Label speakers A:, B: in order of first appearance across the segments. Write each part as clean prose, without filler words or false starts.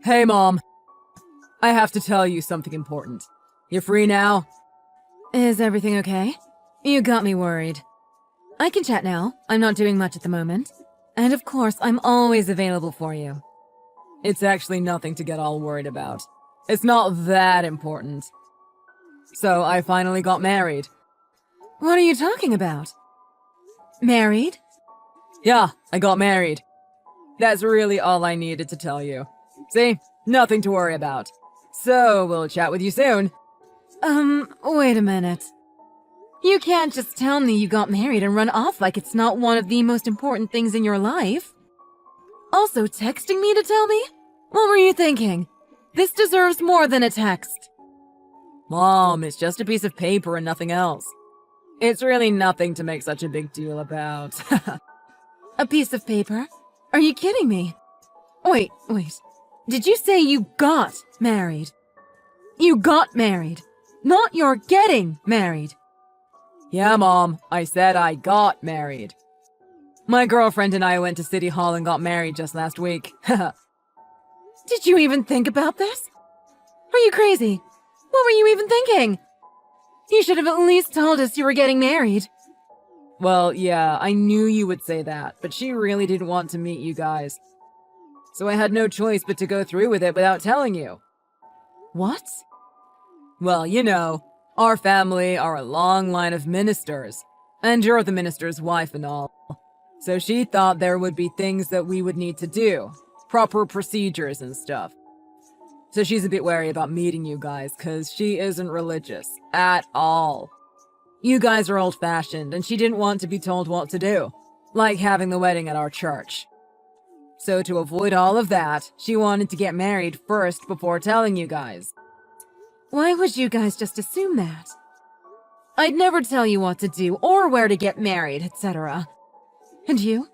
A: Hey, Mom. I have to tell you something important. You free now?
B: Is everything okay? You got me worried. I can chat now. I'm not doing much at the moment. And of course, I'm always available for you.
A: It's actually nothing to get all worried about. It's not that important. So, I finally got married.
B: What are you talking about? Married?
A: Yeah, I got married. That's really all I needed to tell you. See? Nothing to worry about. So, we'll chat with you soon.
B: Wait a minute. You can't just tell me you got married and run off like it's not one of the most important things in your life. Also, texting me to tell me? What were you thinking? This deserves more than a text.
A: Mom, it's just a piece of paper and nothing else. It's really nothing to make such a big deal about.
B: A piece of paper? Are you kidding me? Wait. Did you say you got married? You got married, not you're getting married.
A: Yeah, Mom, I said I got married. My girlfriend and I went to City Hall and got married just last week.
B: Did you even think about this? Are you crazy? What were you even thinking? You should have at least told us you were getting married.
A: Well, yeah, I knew you would say that, but she really didn't want to meet you guys. So I had no choice but to go through with it without telling you.
B: What?
A: Well, you know, our family are a long line of ministers, and you're the minister's wife and all. So she thought there would be things that we would need to do, proper procedures and stuff. So she's a bit wary about meeting you guys, cause she isn't religious, at all. You guys are old-fashioned, and she didn't want to be told what to do, like having the wedding at our church. So to avoid all of that, she wanted to get married first before telling you guys.
B: Why would you guys just assume that? I'd never tell you what to do, or where to get married, etc. And you?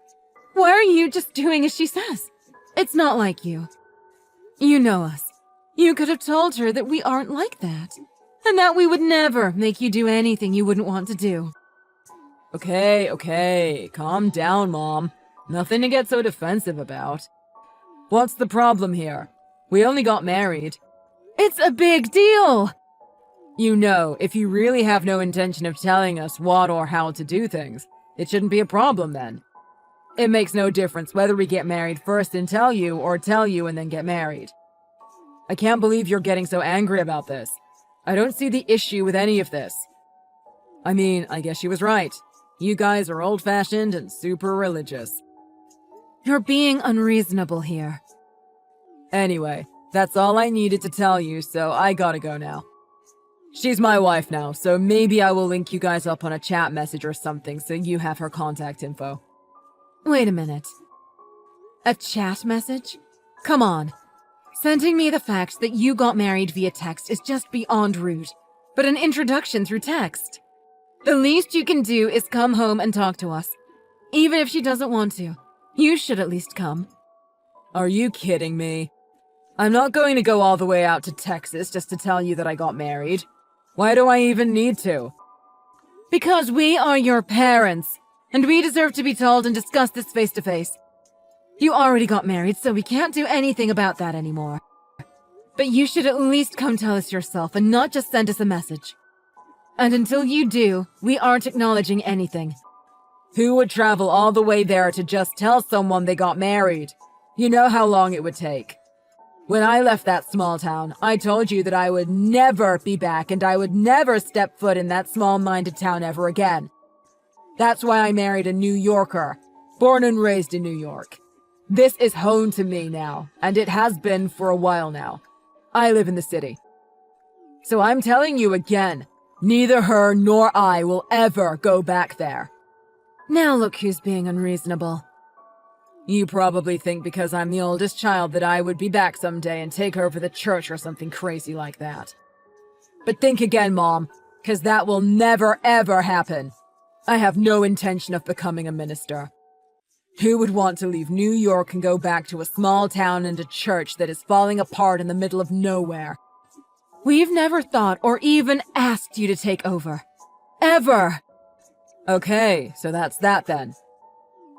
B: Why are you just doing as she says? It's not like you. You know us. You could have told her that we aren't like that, and that we would never make you do anything you wouldn't want to do.
A: Okay, calm down, Mom. Nothing to get so defensive about. What's the problem here? We only got married.
B: It's a big deal!
A: You know, if you really have no intention of telling us what or how to do things, it shouldn't be a problem then. It makes no difference whether we get married first and tell you, or tell you and then get married. I can't believe you're getting so angry about this. I don't see the issue with any of this. I mean, I guess she was right. You guys are old-fashioned and super religious.
B: You're being unreasonable here.
A: Anyway, that's all I needed to tell you, so I gotta go now. She's my wife now, so maybe I will link you guys up on a chat message or something so you have her contact info.
B: Wait a minute. A chat message? Come on. Sending me the fact that you got married via text is just beyond rude, but an introduction through text. The least you can do is come home and talk to us. Even if she doesn't want to, you should at least come.
A: Are you kidding me? I'm not going to go all the way out to Texas just to tell you that I got married. Why do I even need to?
B: Because we are your parents, and we deserve to be told and discuss this face to face. You already got married, so we can't do anything about that anymore. But you should at least come tell us yourself and not just send us a message. And until you do, we aren't acknowledging anything.
A: Who would travel all the way there to just tell someone they got married? You know how long it would take. When I left that small town, I told you that I would never be back and I would never step foot in that small-minded town ever again. That's why I married a New Yorker, born and raised in New York. This is home to me now, and it has been for a while now. I live in the city. So I'm telling you again, neither her nor I will ever go back there.
B: Now look who's being unreasonable.
A: You probably think because I'm the oldest child that I would be back someday and take over the church or something crazy like that. But think again, Mom, because that will never ever happen. I have no intention of becoming a minister. Who would want to leave New York and go back to a small town and a church that is falling apart in the middle of nowhere?
B: We've never thought or even asked you to take over. Ever!
A: Okay, so that's that then.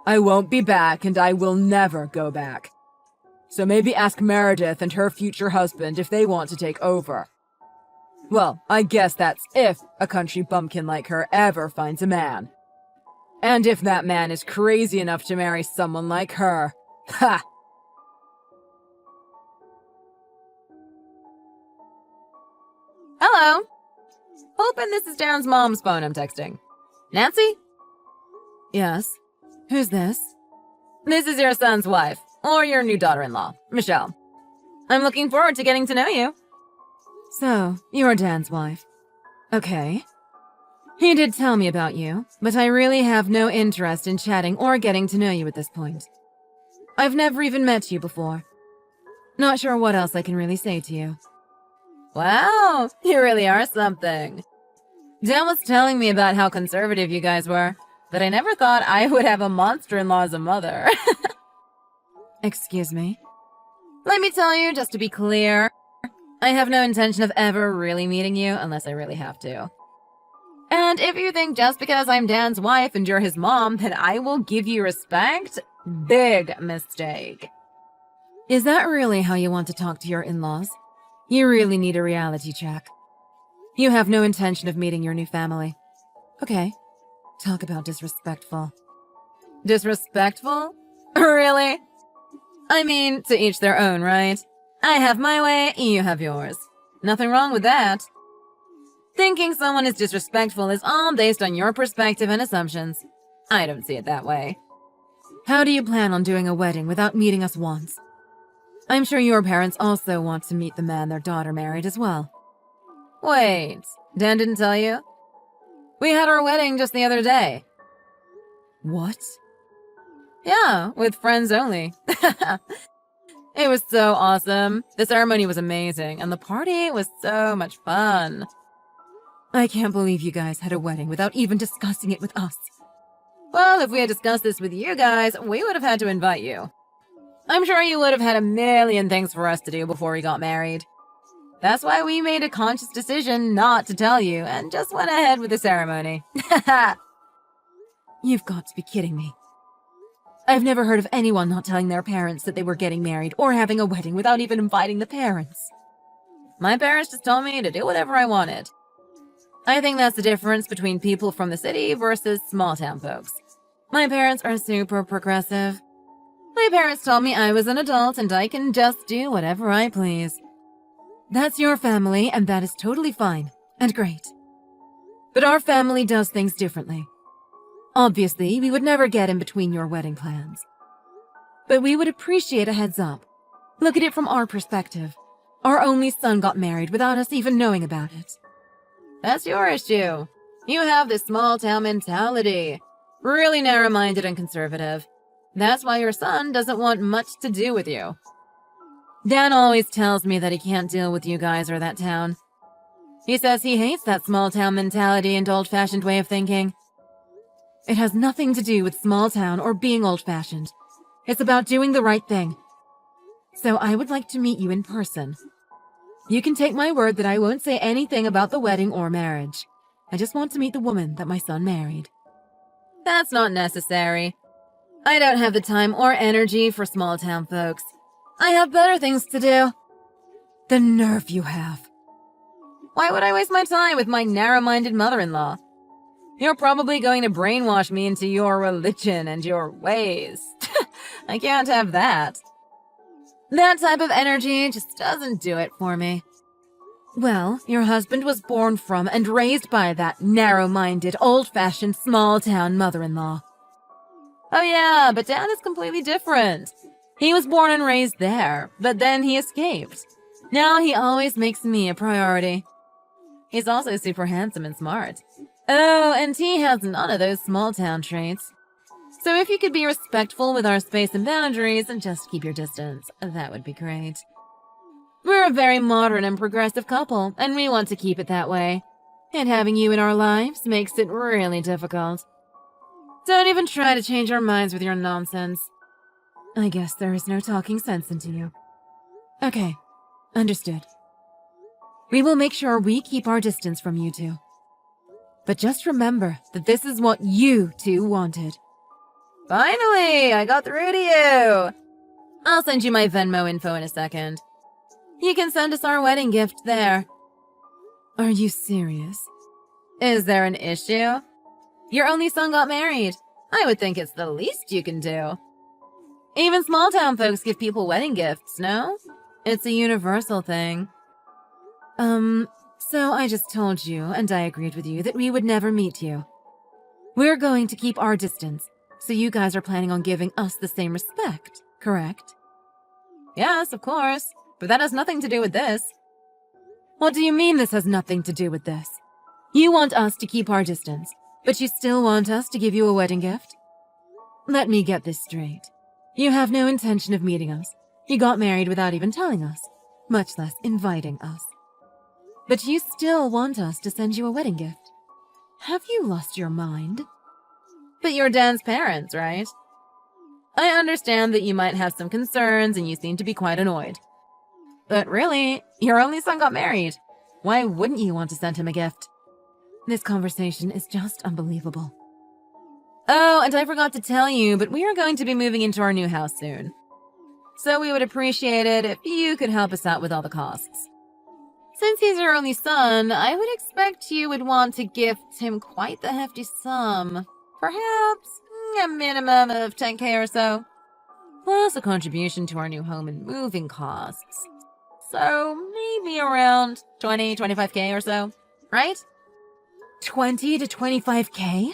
A: I won't be back and I will never go back. So maybe ask Meredith and her future husband if they want to take over. Well, I guess that's if a country bumpkin like her ever finds a man. And if that man is crazy enough to marry someone like her. Ha!
B: Hello. Hoping this is Dan's mom's phone I'm texting. Nancy? Yes. Who's this? This is your son's wife, or your new daughter-in-law, Michelle. I'm looking forward to getting to know you. So, you're Dan's wife. Okay. He did tell me about you, but I really have no interest in chatting or getting to know you at this point. I've never even met you before. Not sure what else I can really say to you. Wow, you really are something. Dan was telling me about how conservative you guys were, but I never thought I would have a monster-in-law as a mother. Excuse me? Let me tell you, just to be clear, I have no intention of ever really meeting you unless I really have to. And if you think just because I'm Dan's wife and you're his mom that I will give you respect, big mistake. Is that really how you want to talk to your in-laws? You really need a reality check. You have no intention of meeting your new family. Okay. Talk about disrespectful. Disrespectful? Really? I mean, to each their own, right? I have my way, you have yours. Nothing wrong with that. Thinking someone is disrespectful is all based on your perspective and assumptions. I don't see it that way. How do you plan on doing a wedding without meeting us once? I'm sure your parents also want to meet the man their daughter married as well. Wait, Dan didn't tell you? We had our wedding just the other day. What? Yeah, with friends only. It was so awesome. The ceremony was amazing, and the party was so much fun. I can't believe you guys had a wedding without even discussing it with us. Well, if we had discussed this with you guys, we would have had to invite you. I'm sure you would have had a million things for us to do before we got married. That's why we made a conscious decision not to tell you and just went ahead with the ceremony. You've got to be kidding me. I've never heard of anyone not telling their parents that they were getting married or having a wedding without even inviting the parents. My parents just told me to do whatever I wanted. I think that's the difference between people from the city versus small-town folks. My parents are super progressive. My parents told me I was an adult and I can just do whatever I please. That's your family, and that is totally fine and great. But our family does things differently. Obviously, we would never get in between your wedding plans. But we would appreciate a heads up. Look at it from our perspective. Our only son got married without us even knowing about it. That's your issue. You have this small-town mentality. Really narrow-minded and conservative. That's why your son doesn't want much to do with you. Dan always tells me that he can't deal with you guys or that town. He says he hates that small-town mentality and old-fashioned way of thinking. It has nothing to do with small-town or being old-fashioned. It's about doing the right thing. So I would like to meet you in person. You can take my word that I won't say anything about the wedding or marriage. I just want to meet the woman that my son married. That's not necessary. I don't have the time or energy for small-town folks. I have better things to do. The nerve you have. Why would I waste my time with my narrow-minded mother-in-law? You're probably going to brainwash me into your religion and your ways. I can't have that. That type of energy just doesn't do it for me. Well, your husband was born from and raised by that narrow-minded, old-fashioned, small-town mother-in-law. Oh yeah, but Dan is completely different. He was born and raised there, but then he escaped. Now he always makes me a priority. He's also super handsome and smart. Oh, and he has none of those small-town traits. So if you could be respectful with our space and boundaries and just keep your distance, that would be great. We're a very modern and progressive couple, and we want to keep it that way. And having you in our lives makes it really difficult. Don't even try to change our minds with your nonsense. I guess there is no talking sense into you. Okay, understood. We will make sure we keep our distance from you two. But just remember that this is what you two wanted. Finally, I got through to you. I'll send you my Venmo info in a second. You can send us our wedding gift there. Are you serious? Is there an issue? Your only son got married. I would think it's the least you can do. Even small-town folks give people wedding gifts, no? It's a universal thing. So I just told you, and I agreed with you, that we would never meet you. We're going to keep our distance, so you guys are planning on giving us the same respect, correct? Yes, of course, but that has nothing to do with this. What do you mean this has nothing to do with this? You want us to keep our distance, but you still want us to give you a wedding gift? Let me get this straight. You have no intention of meeting us. You got married without even telling us, much less inviting us. But you still want us to send you a wedding gift. Have you lost your mind? But you're Dan's parents, right? I understand that you might have some concerns and you seem to be quite annoyed. But really, your only son got married. Why wouldn't you want to send him a gift? This conversation is just unbelievable. Oh, and I forgot to tell you, but we are going to be moving into our new house soon. So we would appreciate it if you could help us out with all the costs. Since he's your only son, I would expect you would want to gift him quite the hefty sum. Perhaps a minimum of 10K or so. Plus a contribution to our new home and moving costs. So maybe around 25K or so, right? 20 to 25K?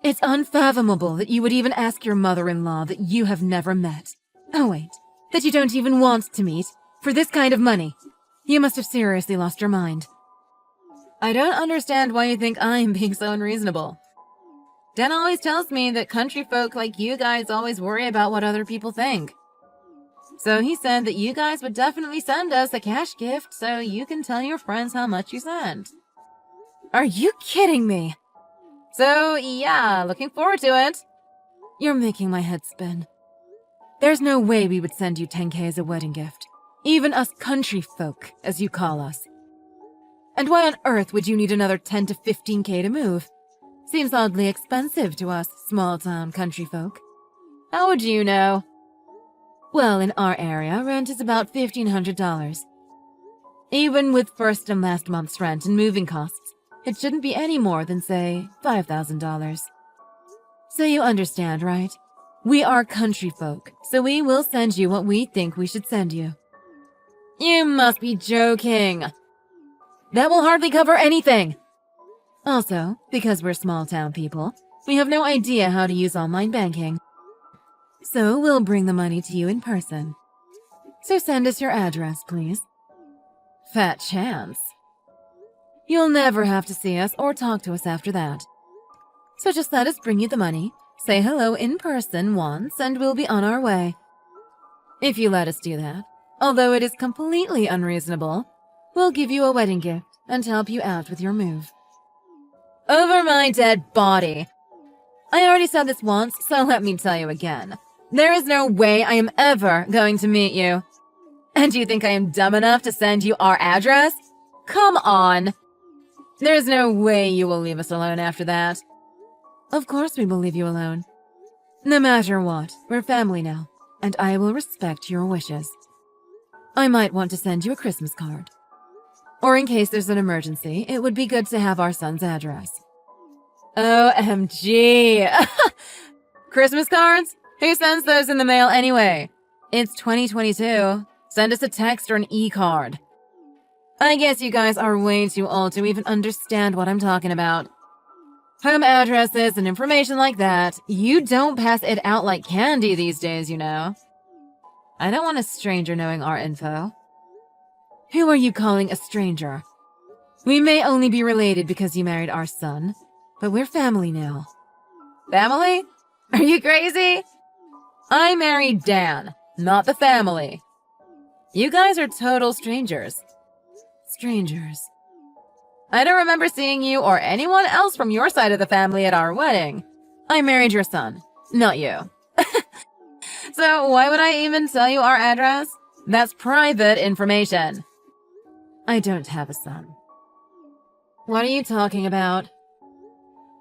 B: It's unfathomable that you would even ask your mother-in-law that you have never met. Oh wait, that you don't even want to meet, for this kind of money. You must have seriously lost your mind. I don't understand why you think I'm being so unreasonable. Dan always tells me that country folk like you guys always worry about what other people think. So he said that you guys would definitely send us a cash gift so you can tell your friends how much you sent. Are you kidding me? So yeah, looking forward to it. You're making my head spin. There's no way we would send you 10K as a wedding gift. Even us country folk, as you call us. And why on earth would you need another 10 to 15K to move? Seems oddly expensive to us small-town country folk. How would you know? Well, in our area, rent is about $1,500. Even with first and last month's rent and moving costs, it shouldn't be any more than, say, $5,000. So you understand, right? We are country folk, so we will send you what we think we should send you. You must be joking. That will hardly cover anything. Also, because we're small-town people, we have no idea how to use online banking. So we'll bring the money to you in person. So send us your address, please. Fat chance. You'll never have to see us or talk to us after that. So just let us bring you the money, say hello in person once, and we'll be on our way. If you let us do that, although it is completely unreasonable, we'll give you a wedding gift and help you out with your move. Over my dead body. I already said this once, so let me tell you again. There is no way I am ever going to meet you. And you think I am dumb enough to send you our address? Come on. There's no way you will leave us alone after that. Of course we will leave you alone. No matter what, we're family now, and I will respect your wishes. I might want to send you a Christmas card. Or in case there's an emergency, it would be good to have our son's address. OMG! Christmas cards? Who sends those in the mail anyway? It's 2022. Send us a text or an e-card. I guess you guys are way too old to even understand what I'm talking about. Home addresses and information like that, you don't pass it out like candy these days, you know. I don't want a stranger knowing our info. Who are you calling a stranger? We may only be related because you married our son, but we're family now. Family? Are you crazy? I married Dan, not the family. You guys are total strangers. Strangers. I don't remember seeing you or anyone else from your side of the family at our wedding. I married your son, not you. So why would I even tell you our address? That's private information. I don't have a son. What are you talking about?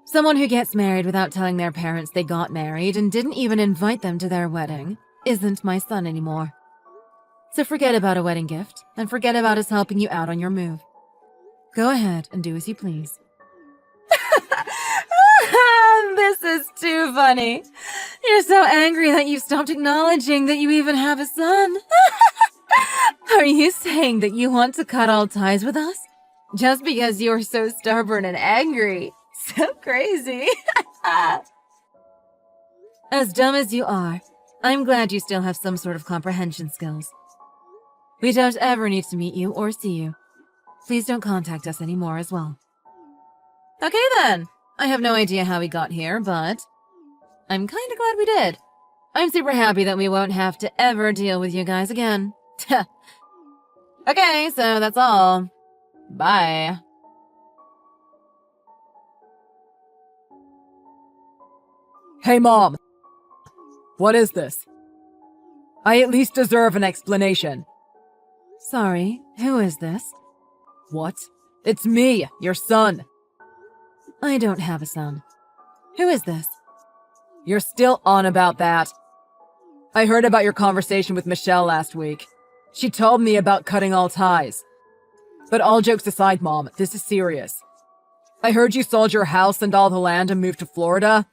B: Someone who gets married without telling their parents they got married and didn't even invite them to their wedding. isn't my son anymore. So forget about a wedding gift, and forget about us helping you out on your move. Go ahead and do as you please. This is too funny. You're so angry that you've stopped acknowledging that you even have a son. Are you saying that you want to cut all ties with us? Just because you're so stubborn and angry. So crazy. As dumb as you are, I'm glad you still have some sort of comprehension skills. We don't ever need to meet you or see you. Please don't contact us anymore as well. Okay then. I have no idea how we got here, but I'm kinda glad we did. I'm super happy that we won't have to ever deal with you guys again. Okay, so that's all. Bye.
A: Hey, Mom! What is this? I at least deserve an explanation.
B: Sorry, who is this?
A: What? It's me, your son.
B: I don't have a son. Who is this?
A: You're still on about that. I heard about your conversation with Michelle last week. She told me about cutting all ties. But all jokes aside, Mom, this is serious. I heard you sold your house and all the land and moved to Florida.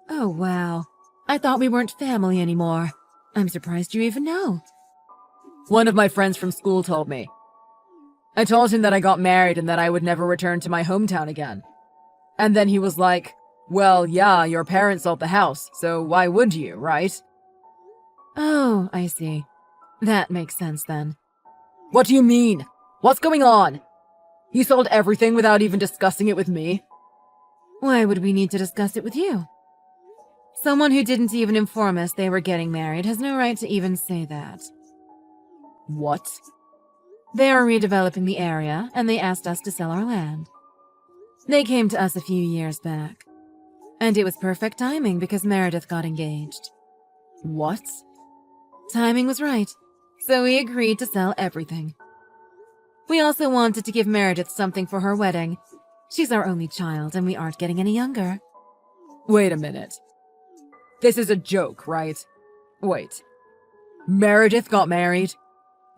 B: Oh, wow. I thought we weren't family anymore. I'm surprised you even know.
A: One of my friends from school told me. I told him that I got married and that I would never return to my hometown again. And then he was like, well, yeah, your parents sold the house, so why would you, right?
B: Oh, I see. That makes sense then.
A: What do you mean? What's going on? You sold everything without even discussing it with me?
B: Why would we need to discuss it with you? Someone who didn't even inform us they were getting married has no right to even say that.
A: What?
B: They are redeveloping the area, and they asked us to sell our land. They came to us a few years back. And it was perfect timing because Meredith got engaged.
A: What?
B: Timing was right, so we agreed to sell everything. We also wanted to give Meredith something for her wedding. She's our only child, and we aren't getting any younger.
A: Wait a minute. This is a joke, right? Wait. Meredith got married?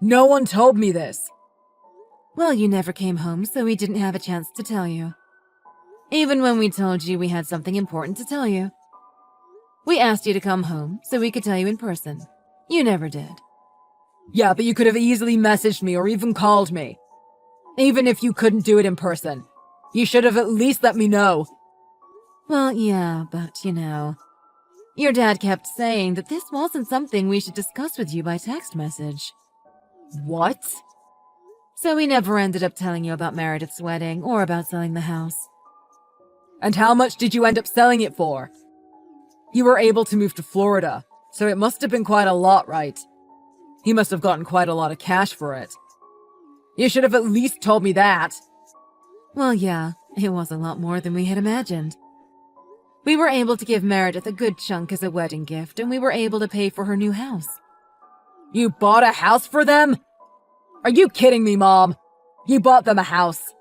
A: No one told me this.
B: Well, you never came home, so we didn't have a chance to tell you. Even when we told you we had something important to tell you. We asked you to come home so we could tell you in person. You never did.
A: Yeah, but you could have easily messaged me or even called me. Even if you couldn't do it in person. You should have at least let me know.
B: Well, yeah, but you know. Your dad kept saying that this wasn't something we should discuss with you by text message.
A: What?
B: So we never ended up telling you about Meredith's wedding or about selling the house.
A: And how much did you end up selling it for? You were able to move to Florida, so it must have been quite a lot, right? He must have gotten quite a lot of cash for it. You should have at least told me that.
B: Well, yeah, it was a lot more than we had imagined. We were able to give Meredith a good chunk as a wedding gift, and we were able to pay for her new house.
A: You bought a house for them? Are you kidding me, Mom? You bought them a house.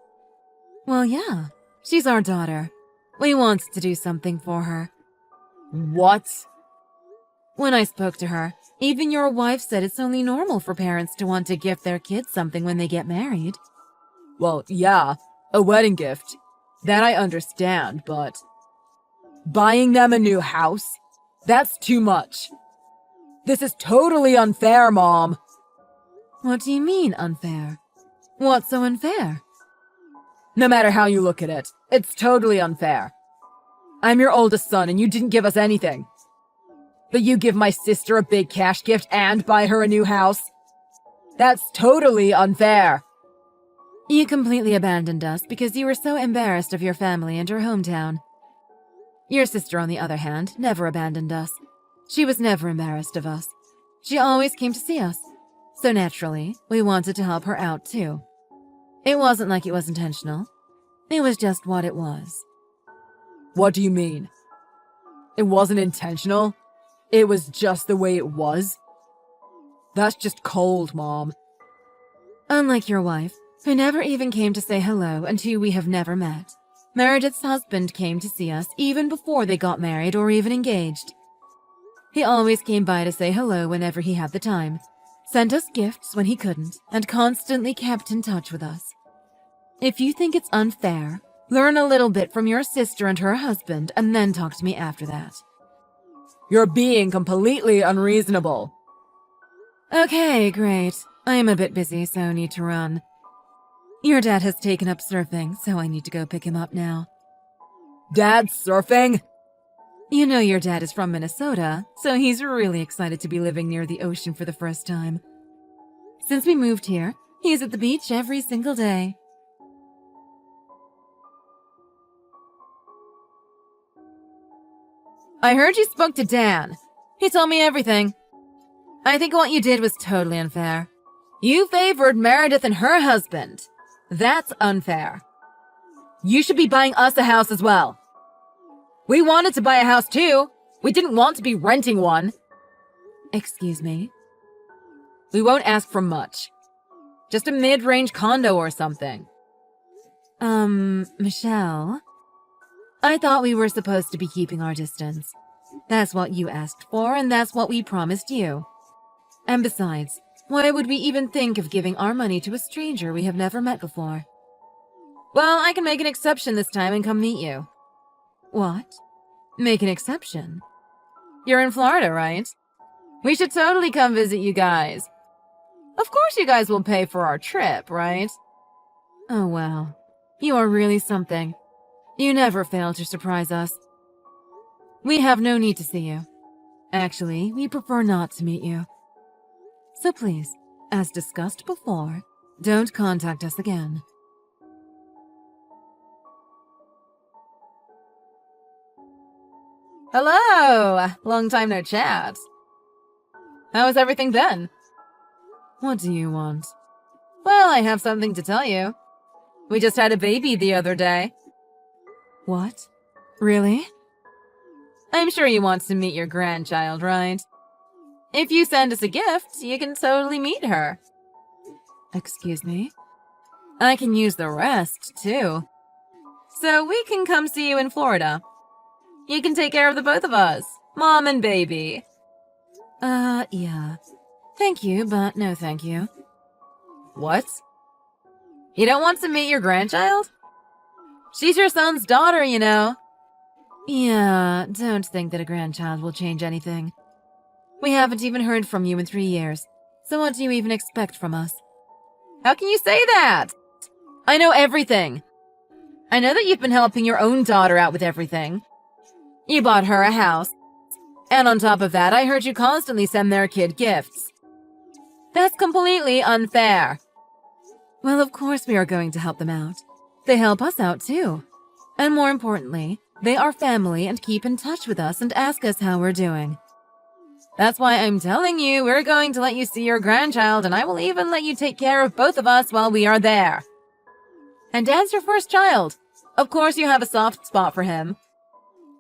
B: Well, yeah. She's our daughter. We wanted to do something for her.
A: What?
B: When I spoke to her, even your wife said it's only normal for parents to want to gift their kids something when they get married.
A: Well, yeah, a wedding gift. That I understand, but... buying them a new house? That's too much. This is totally unfair, Mom.
B: What do you mean, unfair? What's so unfair?
A: No matter how you look at it, it's totally unfair. I'm your oldest son and you didn't give us anything. But you give my sister a big cash gift and buy her a new house? That's totally unfair.
B: You completely abandoned us because you were so embarrassed of your family and your hometown. Your sister, on the other hand, never abandoned us. She was never embarrassed of us. She always came to see us. So naturally, we wanted to help her out too. It wasn't like it was intentional. It was just what it was.
A: What do you mean? It wasn't intentional? It was just the way it was? That's just cold, Mom.
B: Unlike your wife, who never even came to say hello and who we have never met, Meredith's husband came to see us even before they got married or even engaged. He always came by to say hello whenever he had the time, sent us gifts when he couldn't, and constantly kept in touch with us. If you think it's unfair, learn a little bit from your sister and her husband, and then talk to me after that.
A: You're being completely unreasonable.
B: Okay, great. I am a bit busy, so need to run. Your dad has taken up surfing, so I need to go pick him up now.
A: Dad's surfing?
B: You know your dad is from Minnesota, so he's really excited to be living near the ocean for the first time. Since we moved here, he's at the beach every single day. I heard you spoke to Dan. He told me everything. I think what you did was totally unfair. You favored Meredith and her husband. That's unfair.
A: You should be buying us a house as well. We wanted to buy a house too. We didn't want to be renting one.
B: Excuse me?
A: We won't ask for much. Just a mid-range condo or something.
B: Michelle? I thought we were supposed to be keeping our distance. That's what you asked for, and that's what we promised you. And besides, why would we even think of giving our money to a stranger we have never met before?
A: Well, I can make an exception this time and come meet you.
B: What? Make an exception?
A: You're in Florida, right? We should totally come visit you guys. Of course you guys will pay for our trip, right?
B: Oh, well. You are really something. You never fail to surprise us. We have no need to see you. Actually, we prefer not to meet you. So please, as discussed before, don't contact us again.
A: Hello! Long time no chat. How has everything been?
B: What do you want?
A: Well, I have something to tell you. We just had a baby the other day.
B: What? Really?
A: I'm sure you want to meet your grandchild, right? If you send us a gift, you can totally meet her.
B: Excuse me?
A: I can use the rest, too. So we can come see you in Florida. You can take care of the both of us, mom and baby.
B: Yeah. Thank you, but no thank you.
A: What? You don't want to meet your grandchild? She's your son's daughter, you know.
B: Yeah, don't think that a grandchild will change anything. We haven't even heard from you in 3 years, so what do you even expect from us?
A: How can you say that? I know everything. I know that you've been helping your own daughter out with everything. You bought her a house. And on top of that, I heard you constantly send their kid gifts. That's completely unfair.
B: Well, of course we are going to help them out. They help us out too. And more importantly, they are family and keep in touch with us and ask us how we're doing.
A: That's why I'm telling you we're going to let you see your grandchild, and I will even let you take care of both of us while we are there. And Dad's your first child. Of course you have a soft spot for him.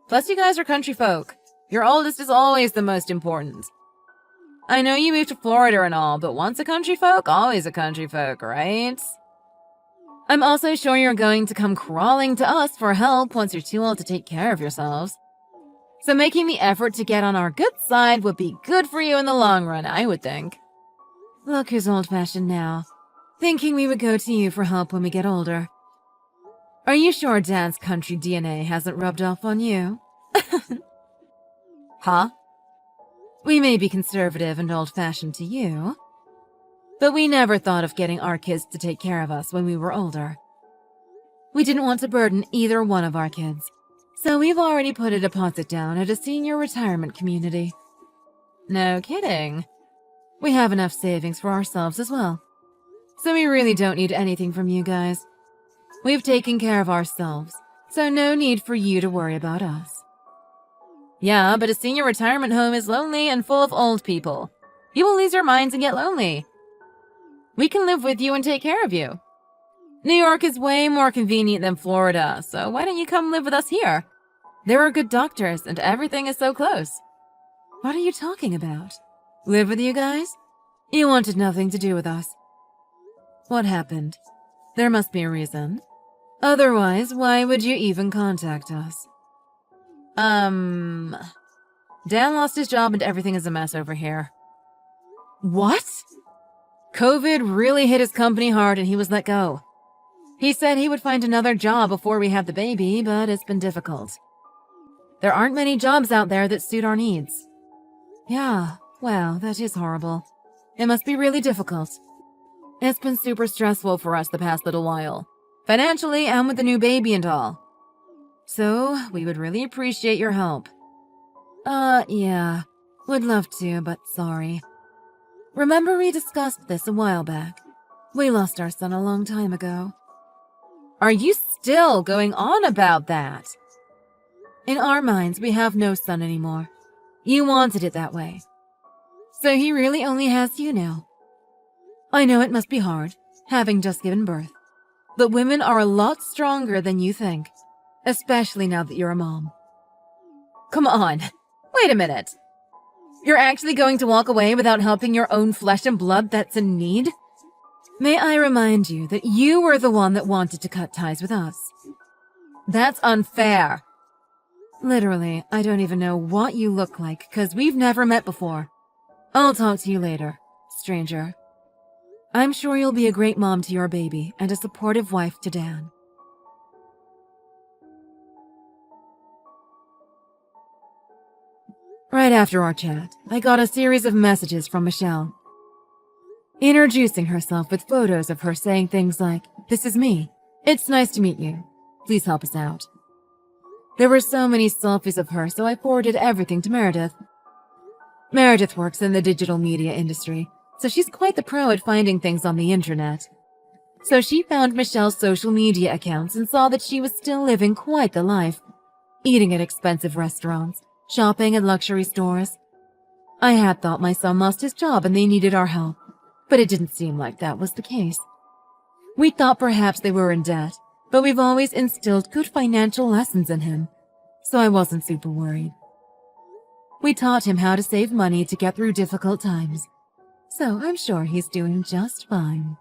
A: Plus you guys are country folk. Your oldest is always the most important. I know you moved to Florida and all, but once a country folk, always a country folk, right? I'm also sure you're going to come crawling to us for help once you're too old to take care of yourselves. So making the effort to get on our good side would be good for you in the long run, I would think.
B: Look who's old-fashioned now, thinking we would go to you for help when we get older. Are you sure Dad's country DNA hasn't rubbed off on you?
A: Huh?
B: We may be conservative and old-fashioned to you, but we never thought of getting our kids to take care of us when we were older. We didn't want to burden either one of our kids, so we've already put a deposit down at a senior retirement community.
A: No kidding.
B: We have enough savings for ourselves as well, so we really don't need anything from you guys. We've taken care of ourselves, so no need for you to worry about us.
A: Yeah, but a senior retirement home is lonely and full of old people. You will lose your minds and get lonely. We can live with you and take care of you. New York is way more convenient than Florida, so why don't you come live with us here? There are good doctors and everything is so close.
B: What are you talking about? Live with you guys? You wanted nothing to do with us. What happened? There must be a reason. Otherwise, why would you even contact us? Dan lost his job and everything is a mess over here. What? COVID really hit his company hard and he was let go. He said he would find another job before we have the baby, but it's been difficult. There aren't many jobs out there that suit our needs. Yeah, well, that is horrible. It must be really difficult. It's been super stressful for us the past little while, financially and with the new baby and all. So, we would really appreciate your help. Yeah, would love to, but sorry. Remember we discussed this a while back. We lost our son a long time ago. Are you still going on about that? In our minds, we have no son anymore. You wanted it that way. So he really only has you now. I know it must be hard, having just given birth. But women are a lot stronger than you think, especially now that you're a mom. Come on, wait a minute. You're actually going to walk away without helping your own flesh and blood that's in need? May I remind you that you were the one that wanted to cut ties with us. That's unfair. Literally, I don't even know what you look like, because we've never met before. I'll talk to you later, stranger. I'm sure you'll be a great mom to your baby and a supportive wife to Dan. Right after our chat, I got a series of messages from Michelle, introducing herself with photos of her saying things like, "This is me. It's nice to meet you. Please help us out." There were so many selfies of her, so I forwarded everything to Meredith. Meredith works in the digital media industry, so she's quite the pro at finding things on the internet. So she found Michelle's social media accounts and saw that she was still living quite the life, eating at expensive restaurants, shopping at luxury stores. I had thought my son lost his job and they needed our help, but it didn't seem like that was the case. We thought perhaps they were in debt, but we've always instilled good financial lessons in him, so I wasn't super worried. We taught him how to save money to get through difficult times, so I'm sure he's doing just fine.